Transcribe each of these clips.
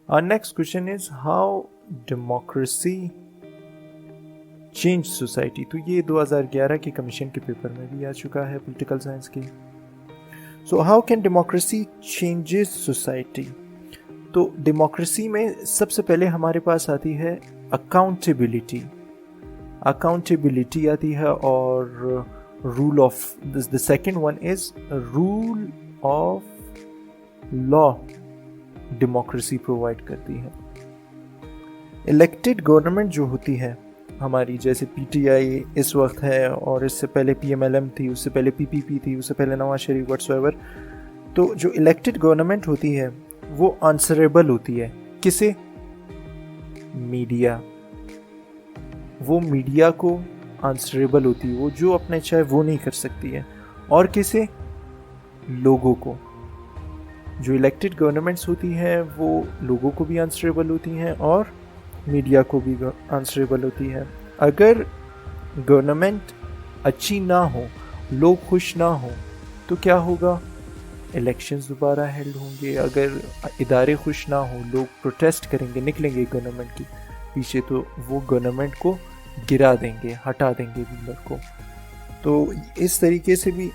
Our next question is how democracy changed society. तो ये 2011 के कमीशन के पेपर में भी आ चुका है पॉलिटिकल साइंस की. So how can democracy changes society? तो डेमोक्रेसी में सबसे पहले हमारे पास आती है अकाउंटेबिलिटी आती है, और rule of the second one is rule of law democracy provide करती है. इलेक्टेड गवर्नमेंट जो होती है हमारी, जैसे पीटीआई इस वक्त है, और इससे पहले पीएमएलएम थी, उससे पहले पीपीपी थी, उससे पहले नवाज शरीफ व्हाटसोएवर. तो जो इलेक्टेड गवर्नमेंट होती है वो आंसरेबल होती है. किसे? मीडिया. वो मीडिया को आंसरेबल होती है, वो जो अपने चाहे वो नहीं कर सकती है. और किसे? लोगों को. जो इलेक्टेड गवर्नमेंट्स होती हैं वो लोगों को भी आंसरेबल होती हैं और मीडिया को भी आंसरेबल होती है. अगर गवर्नमेंट अच्छी ना हो, लोग खुश ना हो, तो क्या होगा? इलेक्शंस दोबारा हेल्ड होंगे. अगर इदारे खुश ना हो, लोग प्रोटेस्ट करेंगे, निकलेंगे गवर्नमेंट के पीछे, तो वो गवर्नमेंट को गिरा देंगे, हटा देंगे रूलर को. तो इस तरीके से भी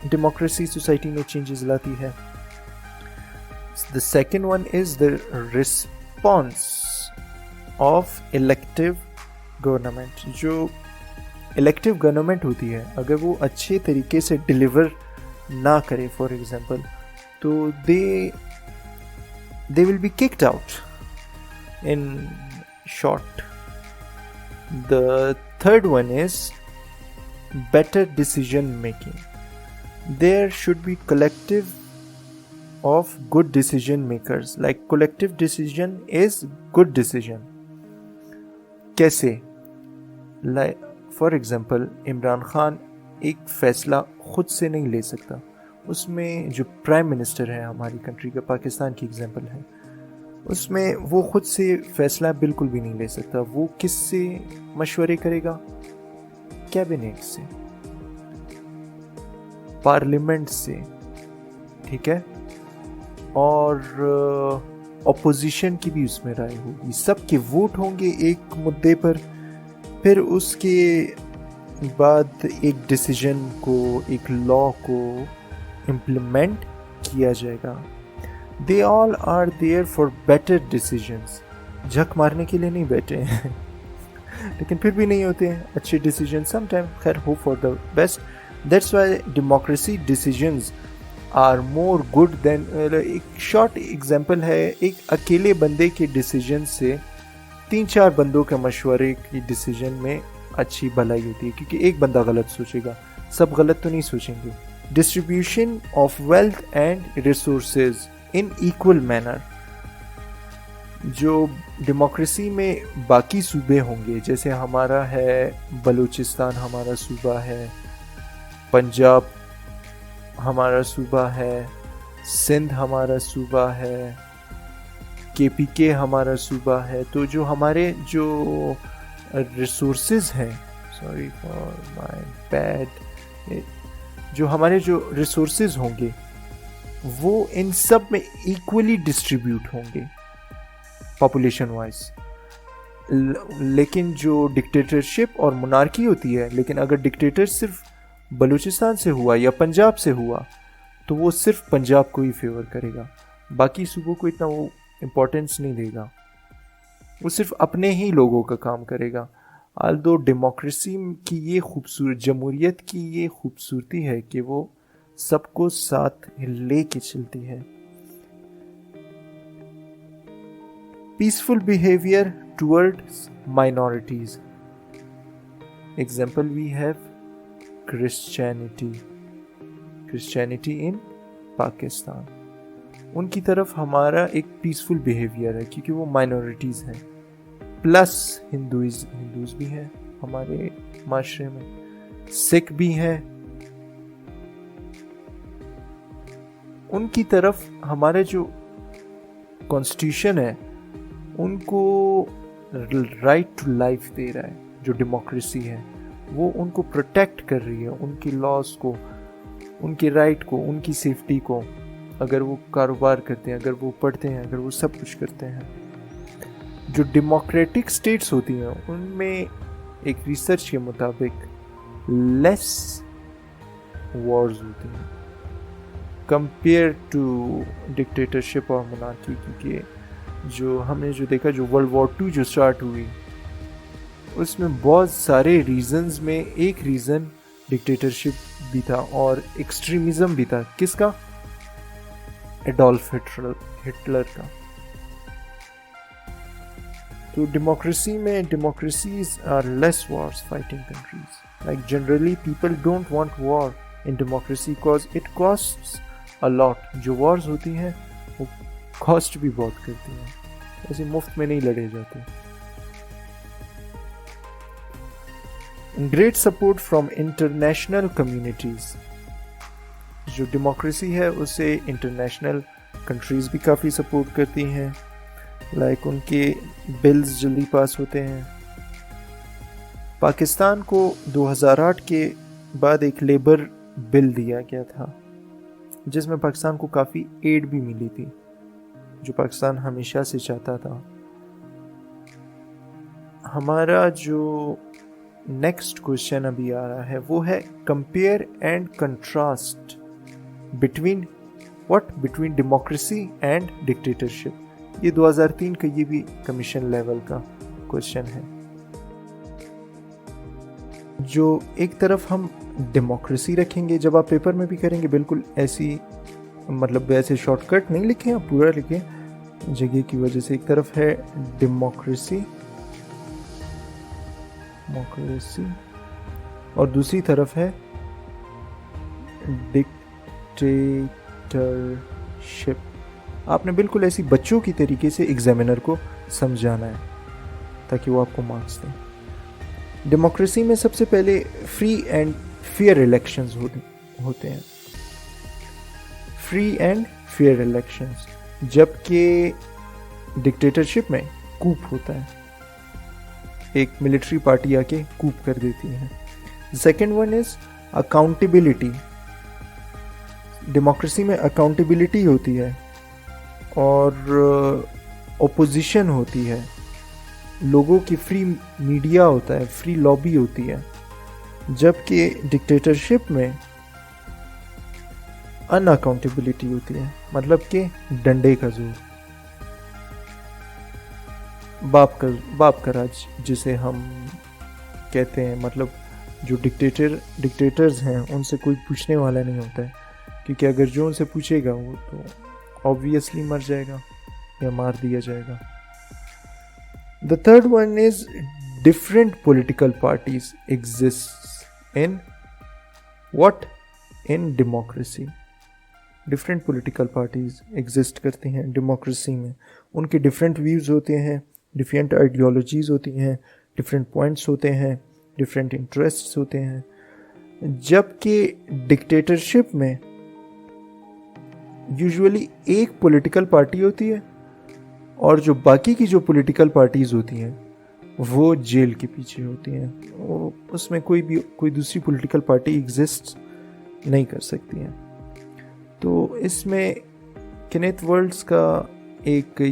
डेमोक्रेसी सोसाइटी में चेंजेस लाती है. The second one is the response of elective government. जो इलेक्टिव गवर्नमेंट होती है, अगर वो अच्छे तरीके से डिलीवर ना करे, फॉर एग्जाम्पल, तो they will be kicked out in short. The third one is better decision making. There should be collective of good decision makers. Like collective decision is good decision. कैसे? Like for example, Imran Khan एक फैसला खुद से नहीं ले सकता. उसमें जो प्राइम मिनिस्टर है हमारी कंट्री का, पाकिस्तान की एग्जाम्पल है, उसमें वो खुद से फैसला बिल्कुल भी नहीं ले सकता. वो किससे मशवरे करेगा? कैबिनेट से, पार्लियामेंट से, ठीक है, और ऑपोजिशन की भी उसमें राय होगी. सबके वोट होंगे एक मुद्दे पर, फिर उसके बाद एक डिसीजन को, एक लॉ को इम्प्लीमेंट किया जाएगा. They all are there for better decisions. झक मारने के लिए नहीं बैठे हैं लेकिन फिर भी नहीं होते हैं अच्छे डिसीजन. समटाइम खैर hope for the best. That's why democracy decisions are more good than एक शॉर्ट एग्जाम्पल है, एक अकेले बंदे के डिसीजन से 3-4 बंदों के मशवरे की डिसीजन में अच्छी भलाई होती है, क्योंकि एक बंदा गलत सोचेगा, सब गलत तो नहीं सोचेंगे. Distribution of wealth and resources in equal manner. जो डेमोक्रेसी में बाकी सूबे होंगे, जैसे हमारा है बलूचिस्तान, हमारा सूबा है, पंजाब हमारा सूबा है, सिंध हमारा सूबा है, केपीके हमारा सूबा है. तो जो हमारे जो रिसोर्सेज हैं, सॉरी फॉर माय बैड, जो हमारे जो रिसोर्सेज होंगे वो इन सब में इक्वली डिस्ट्रीब्यूट होंगे पॉपुलेशन वाइज. लेकिन जो डिक्टेटरशिप और मोनार्की होती है, लेकिन अगर डिक्टेटर सिर्फ बलूचिस्तान से हुआ या पंजाब से हुआ, तो वो सिर्फ पंजाब को ही फेवर करेगा, बाकी सूबों को इतना वो इम्पोर्टेंस नहीं देगा, वो सिर्फ अपने ही लोगों का काम करेगा. आल्दो डेमोक्रेसी की ये खूबसूरत, जमहूरियत की ये खूबसूरती है कि वो सबको साथ ले के चलती है. Peaceful behaviour towards minorities. Example we have Christianity in Pakistan. उनकी तरफ हमारा एक पीसफुल बिहेवियर है क्योंकि वो माइनॉरिटीज हैं. प्लस हिंदूज भी हैं हमारे माशरे में, सिख भी हैं. उनकी तरफ हमारे जो कॉन्स्टिट्यूशन है उनको राइट टू लाइफ दे रहा है. जो डेमोक्रेसी है वो उनको प्रोटेक्ट कर रही है, उनकी लॉज को, उनके राइट को, उनकी सेफ्टी को. اگر وہ کاروبار کرتے ہیں، اگر وہ پڑھتے ہیں، اگر وہ سب کچھ کرتے ہیں. جو ڈیموکریٹک اسٹیٹس ہوتی ہیں ان میں ایک ریسرچ کے مطابق لیس وارز ہوتی ہیں کمپیئر ٹو ڈکٹیٹرشپ اور monarchy. کیونکہ جو ہم نے جو دیکھا، جو ورلڈ وار 2 جو سٹارٹ ہوئی، اس میں بہت سارے ریزنز میں ایک ریزن ڈکٹیٹرشپ بھی تھا اور ایکسٹریمزم بھی تھا. کس کا؟ ایڈولف ہٹلر کا. تو democracies are less wars fighting countries. Like generally people don't want war in democracy because it costs a lot. جو وارز ہوتی ہیں وہ کاسٹ بھی بہت کرتی ہیں، ایسے مفت میں نہیں لڑے جاتے. Great support from international communities. جو ڈیموکریسی ہے اسے انٹرنیشنل کنٹریز بھی کافی سپورٹ کرتی ہیں. لائک ان کے بلز جلدی پاس ہوتے ہیں. پاکستان کو 2008 کے بعد ایک لیبر بل دیا گیا تھا جس میں پاکستان کو کافی ایڈ بھی ملی تھی، جو پاکستان ہمیشہ سے چاہتا تھا. ہمارا جو نیکسٹ کوشچن ابھی آ رہا ہے وہ ہے compare and contrast between democracy and dictatorship. یہ 2003 کا یہ بھی کمیشن لیول کا کوشچن ہے. جو ایک طرف ہم ڈیموکریسی رکھیں گے، جب آپ پیپر میں بھی کریں گے بالکل ایسی مطلب ایسے شارٹ کٹ نہیں لکھیں، آپ پورا لکھیں جگہ کی وجہ سے. ایک طرف ہے ڈیموکریسی اور دوسری طرف ہے ڈکٹیٹرشپ. آپ نے بالکل ایسی بچوں کی طریقے سے ایگزامینر کو سمجھانا ہے تاکہ وہ آپ کو مارکس دیں. ڈیموکریسی میں سب سے پہلے فری اینڈ فیئر الیکشنز ہوتے ہیں. Free and fair elections. جبکہ ڈکٹیٹرشپ میں کوپ ہوتا ہے، ایک ملٹری پارٹی آ کے کوپ کر دیتی ہے. Second one is accountability. Democracy میں اکاؤنٹیبلٹی ہوتی ہے اور اپوزیشن ہوتی ہے، لوگوں کی فری میڈیا ہوتا ہے، فری لابی ہوتی ہے. جبکہ ڈکٹیٹرشپ میں ان اکاؤنٹیبلٹی ہوتی ہے، مطلب کہ ڈنڈے کا زور، باپ کا راج جسے ہم کہتے ہیں. مطلب جو ڈکٹیٹرز ہیں ان سے کوئی پوچھنے والا نہیں ہوتا ہے، کیونکہ اگر جو ان سے پوچھے گا وہ تو obviously مر جائے گا یا مار دیا جائے گا. The third one is different political parties exists in what? In democracy. Different political parties exist کرتے ہیں ڈیموکریسی میں. ان کے different views ہوتے ہیں، different ideologies ہوتی ہیں، different points ہوتے ہیں، different interests ہوتے ہیں. جبکہ ڈکٹیٹرشپ میں یوزولی ایک پولیٹیکل پارٹی ہوتی ہے اور جو باقی کی جو پولیٹیکل پارٹیز ہوتی ہیں وہ جیل کے پیچھے ہوتی ہیں. اس میں کوئی دوسری پولیٹیکل پارٹی ایگزسٹ نہیں کر سکتی ہیں. تو اس میں کینیتھ ورلڈز کا ایک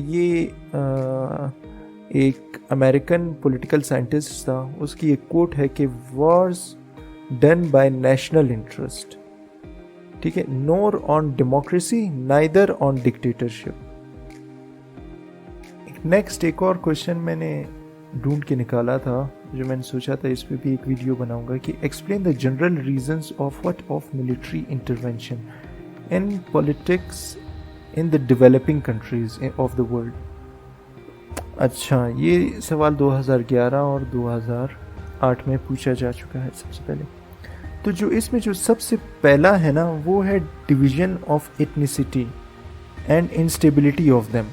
امریکن پولیٹیکل سائنٹسٹ تھا، اس کی ایک کوٹ ہے کہ wars done by national interest. ٹھیک ہے، نور آن ڈیموکریسی نائدر آن ڈکٹیٹرشپ. نیکسٹ ایک اور کوشچن میں نے ڈھونڈ کے نکالا تھا جو میں نے سوچا تھا اس پہ بھی ایک ویڈیو بناؤں گا، کہ explain the general reasons of military intervention in politics in the developing countries of the world. اچھا، یہ سوال 2011 اور 2008 میں پوچھا جا چکا ہے سب سے پہلے. تو جو اس میں جو سب سے پہلا ہے نا وہ ہے division of ethnicity and instability of them.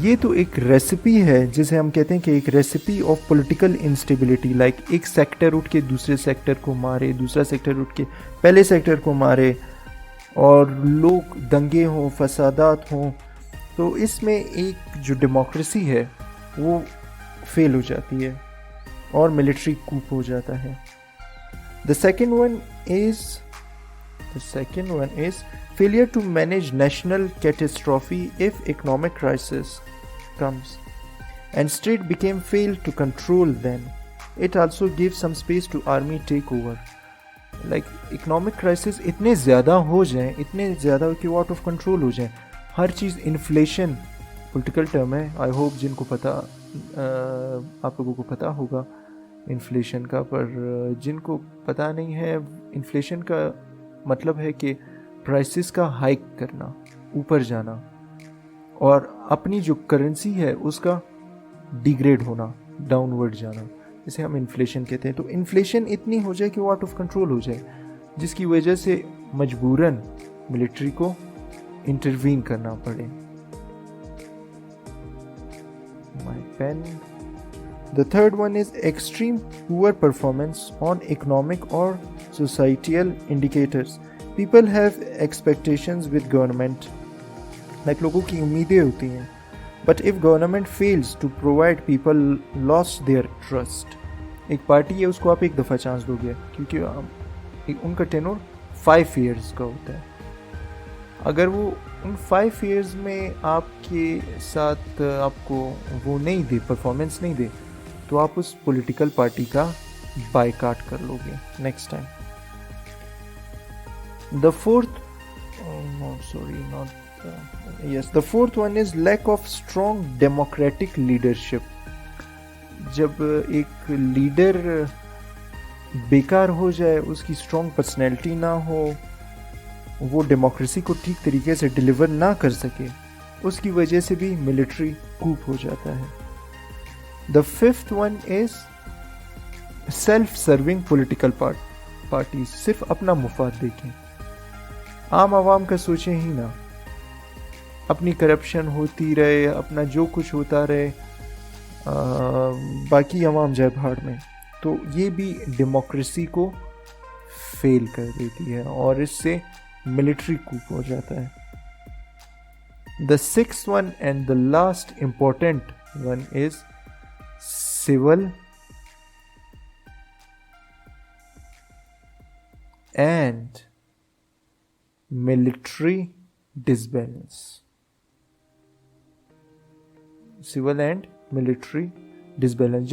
یہ تو ایک ریسیپی ہے جسے ہم کہتے ہیں کہ ایک recipe of political instability. Like ایک سیکٹر اٹھ کے دوسرے سیکٹر کو مارے، دوسرا سیکٹر اٹھ کے پہلے سیکٹر کو مارے، اور لوگ دنگے ہوں، فسادات ہوں. تو اس میں ایک جو ڈیموکریسی ہے وہ فیل ہو جاتی ہے اور ملٹری کوپ ہو جاتا ہے. The second one is The second one is failure to manage national catastrophe if economic crisis comes and state became failed to control them. It also gives some space to army take over. Like economic crisis इतने ज़्यादा हो जाएं, इतने ज़्यादा कि out of control हो जाएं, हर चीज़ inflation political term है, आई होप जिनको पता आप लोगों को पता होगा इन्फ्लेशन का, पर जिनको पता नहीं है, इन्फ्लेशन का मतलब है कि प्राइसेस का हाइक करना, ऊपर जाना, और अपनी जो करेंसी है उसका डिग्रेड होना, डाउनवर्ड जाना, इसे हम इन्फ्लेशन कहते हैं. तो इन्फ्लेशन इतनी हो जाए कि वो आउट ऑफ कंट्रोल हो जाए, जिसकी वजह से मजबूरन मिलिट्री को इंटरवीन करना पड़े. My pen. The third one is extreme poor performance on economic or societal indicators. People have expectations with government. Like लोगों की उम्मीदें होती हैं. But if government fails to provide, people lost their trust. एक party है, उसको आप एक दफ़ा चांस दोगे क्योंकि उनका टेनोर 5 years का होता है. अगर वो उन 5 years में आपके साथ आपको वो नहीं दे, परफॉर्मेंस नहीं दे, तो आप उस पॉलिटिकल पार्टी का बायकाट कर लोगे next time. The fourth one is lack of strong democratic leadership. जब एक लीडर बेकार हो जाए, उसकी स्ट्रॉन्ग पर्सनैलिटी ना हो, वो डेमोक्रेसी को ठीक तरीके से डिलीवर ना कर सके, उसकी वजह से भी मिलिट्री कूप हो जाता है. The fifth one is self serving political parties. सिर्फ अपना मुफाद देखें, आम आवाम का सोचें ही ना, अपनी करप्शन होती रहे, अपना जो कुछ होता रहे, बाकी आवाम जाए भाड़ में. तो ये भी डेमोक्रेसी को फेल कर देती है और इससे मिलिट्री कूप हो जाता है. The sixth one and the last important one is civil and military disbalance. Civil and military disbalance.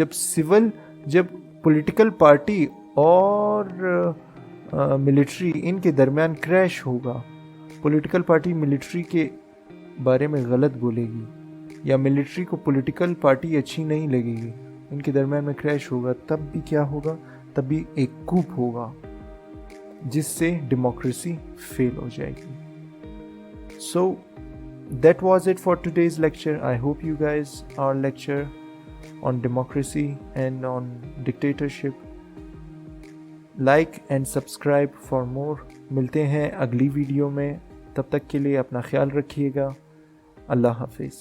जब पॉलिटिकल पार्टी और मिलिट्री इनके दरमियान क्रैश होगा, पॉलिटिकल पार्टी मिलिट्री के बारे में गलत बोलेगी या मिलिट्री को पॉलिटिकल पार्टी अच्छी नहीं लगेगी, इनके दरमियान में क्रैश होगा, तब भी क्या होगा, तब भी एक कूप होगा जिससे डेमोक्रेसी फेल हो जाएगी. सो that was it for today's lecture. I hope you guys our lecture on democracy and on dictatorship. Like and subscribe for more. मिलते हैं अगली वीडियो में, तब तक के लिए अपना ख्याल रखिएगा. अल्लाह हाफिज़.